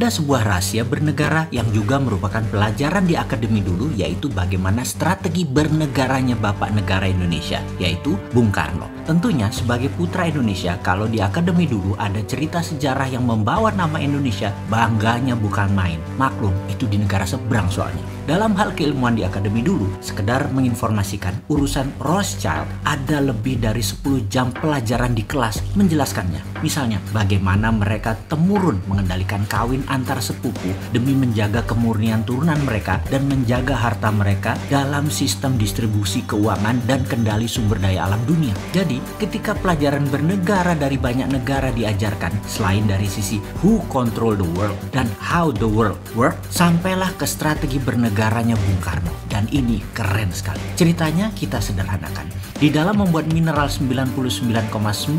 Ada sebuah rahasia bernegara yang juga merupakan pelajaran di akademi dulu, yaitu bagaimana strategi bernegaranya Bapak Negara Indonesia, yaitu Bung Karno. Tentunya sebagai putra Indonesia, kalau di akademi dulu ada cerita sejarah yang membawa nama Indonesia, bangganya bukan main. Maklum, itu di negara seberang soalnya. Dalam hal keilmuan di akademi dulu, sekedar menginformasikan urusan Rothschild, ada lebih dari 10 jam pelajaran di kelas menjelaskannya. Misalnya, bagaimana mereka temurun mengendalikan kawin antar sepupu demi menjaga kemurnian turunan mereka dan menjaga harta mereka dalam sistem distribusi keuangan dan kendali sumber daya alam dunia. Jadi, ketika pelajaran bernegara dari banyak negara diajarkan, selain dari sisi who control the world dan how the world work, sampailah ke strategi bernegara Bung Karno. Dan ini keren sekali. Ceritanya kita sederhanakan. Di dalam membuat mineral 99,9%,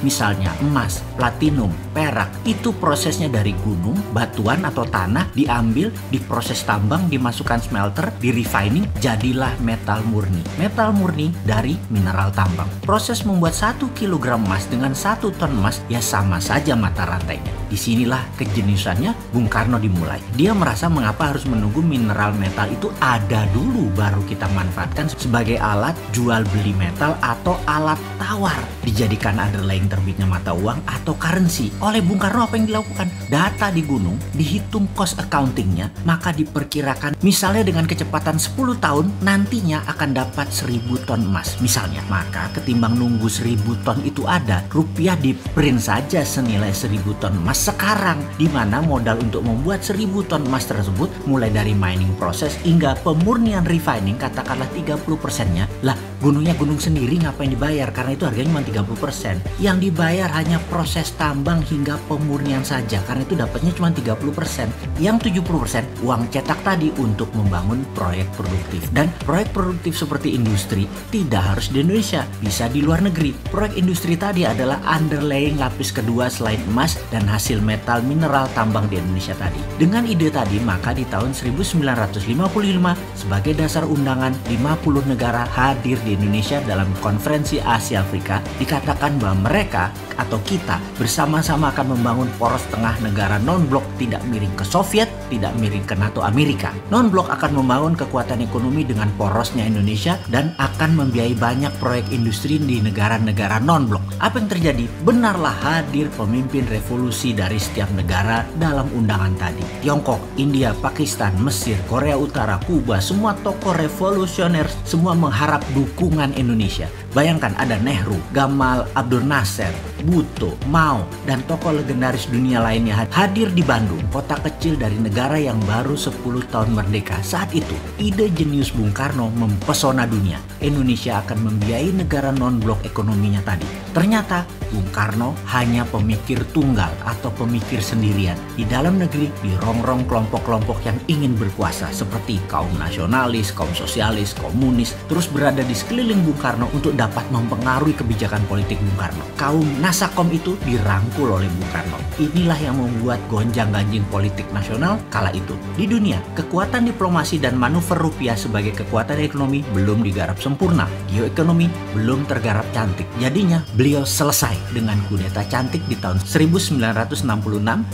misalnya emas, platinum, perak, itu prosesnya dari gunung, batuan atau tanah diambil, diproses tambang, dimasukkan smelter, di refining, jadilah metal murni. Metal murni dari mineral tambang. Proses membuat 1 kg emas dengan 1 ton emas ya sama saja mata rantainya. Disinilah kejeniusannya Bung Karno dimulai. Dia merasa mengapa harus menunggu mineral metal itu ada dulu baru kita manfaatkan sebagai alat jual beli metal atau alat tawar, dijadikan underlying terbitnya mata uang atau currency. Oleh Bung Karno apa yang dilakukan? Data di gunung, dihitung cost accountingnya, maka diperkirakan misalnya dengan kecepatan 10 tahun nantinya akan dapat 1000 ton emas misalnya. Maka ketimbang nunggu 1000 ton itu ada, rupiah di print saja senilai 1000 ton emas sekarang, di mana modal untuk membuat 1000 ton emas tersebut mulai dari mining proses hingga pemurnian refining katakanlah 30%-nya. Lah, gunungnya gunung sendiri ngapain dibayar? Karena itu harganya cuma 30%. Yang dibayar hanya proses tambang hingga pemurnian saja, karena itu dapatnya cuma 30%. Yang 70% uang cetak tadi untuk membangun proyek produktif. Dan proyek produktif seperti industri tidak harus di Indonesia, bisa di luar negeri. Proyek industri tadi adalah underlying lapis kedua selain emas dan hasil metal mineral tambang di Indonesia tadi. Dengan ide tadi, maka di tahun 1955 sebagai dasar undangan 50 negara hadir di Indonesia dalam konferensi Asia Afrika, dikatakan bahwa mereka atau kita bersama-sama akan membangun poros tengah negara non-blok, tidak miring ke Soviet, tidak miring ke NATO Amerika. Non-blok akan membangun kekuatan ekonomi dengan porosnya Indonesia dan akan membiayai banyak proyek industri di negara-negara non-blok. Apa yang terjadi? Benarlah hadir pemimpin revolusi dari setiap negara dalam undangan tadi. Tiongkok, India, Pakistan, Mesir, Korea Utara, Kuba, semua tokoh revolusioner semua mengharap dukungan Indonesia. Bayangkan ada Nehru, Gamal Abdul Nasser, Bhutto, Mao, dan tokoh legendaris dunia lainnya hadir di Bandung, kota kecil dari negara yang baru 10 tahun merdeka. Saat itu, ide jenius Bung Karno mempesona dunia. Indonesia akan membiayai negara non-blok ekonominya tadi. Ternyata, Bung Karno hanya pemikir tunggal atau pemikir sendirian. Di dalam negeri, dirongrong kelompok-kelompok yang ingin berkuasa seperti kaum nasionalis, kaum sosialis, komunis, terus berada di sekeliling Bung Karno untuk dapat mempengaruhi kebijakan politik Bung Karno. Kaum Nasakom itu dirangkul oleh Bung Karno. Inilah yang membuat gonjang-ganjing politik nasional kala itu. Di dunia, kekuatan diplomasi dan manuver rupiah sebagai kekuatan ekonomi belum digarap sempurna. Geoekonomi belum tergarap cantik. Jadinya, beliau selesai dengan kudeta cantik di tahun 1966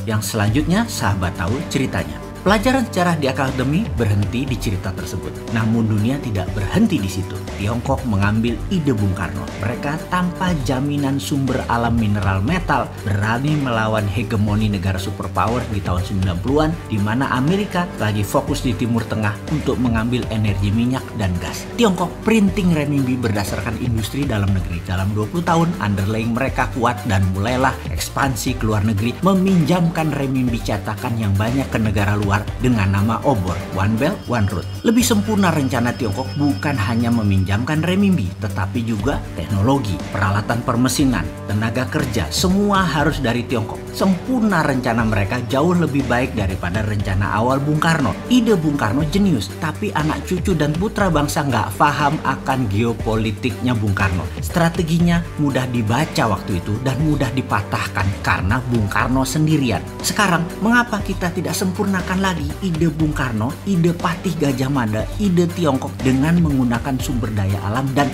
yang selanjutnya sahabat tahu ceritanya. Pelajaran sejarah di akademi berhenti di cerita tersebut. Namun dunia tidak berhenti di situ. Tiongkok mengambil ide Bung Karno. Mereka tanpa jaminan sumber alam mineral metal berani melawan hegemoni negara superpower di tahun 90-an, di mana Amerika lagi fokus di Timur Tengah untuk mengambil energi minyak dan gas. Tiongkok printing renminbi berdasarkan industri dalam negeri. Dalam 20 tahun underlying mereka kuat dan mulailah ekspansi ke luar negeri, meminjamkan renminbi cetakan yang banyak ke negara luar dengan nama obor, One Belt, One Road. Lebih sempurna rencana Tiongkok bukan hanya meminjamkan renminbi, tetapi juga teknologi, peralatan permesinan, tenaga kerja, semua harus dari Tiongkok. Sempurna rencana mereka jauh lebih baik daripada rencana awal Bung Karno. Ide Bung Karno jenius, tapi anak cucu dan putra bangsa nggak paham akan geopolitiknya Bung Karno. Strateginya mudah dibaca waktu itu dan mudah dipatahkan karena Bung Karno sendirian. Sekarang, mengapa kita tidak sempurnakan Bukan lagi ide Bung Karno, ide Patih Gajah Mada, ide Tiongkok dengan menggunakan sumber daya alam dan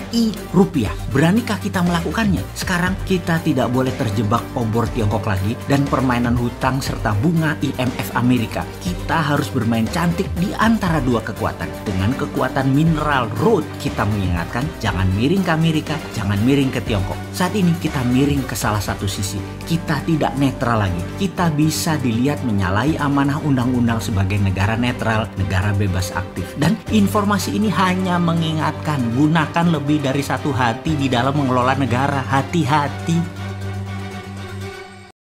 rupiah. Beranikah kita melakukannya? Sekarang kita tidak boleh terjebak obor Tiongkok lagi dan permainan hutang serta bunga IMF Amerika. Kita harus bermain cantik di antara dua kekuatan. Dengan kekuatan mineral road, kita mengingatkan jangan miring ke Amerika, jangan miring ke Tiongkok. Saat ini kita miring ke salah satu sisi. Kita tidak netral lagi. Kita bisa dilihat menyalahi amanah undang-undang sebagai negara netral, negara bebas aktif. Dan informasi ini hanya mengingatkan, gunakan lebih dari satu hati di dalam mengelola negara. Hati-hati.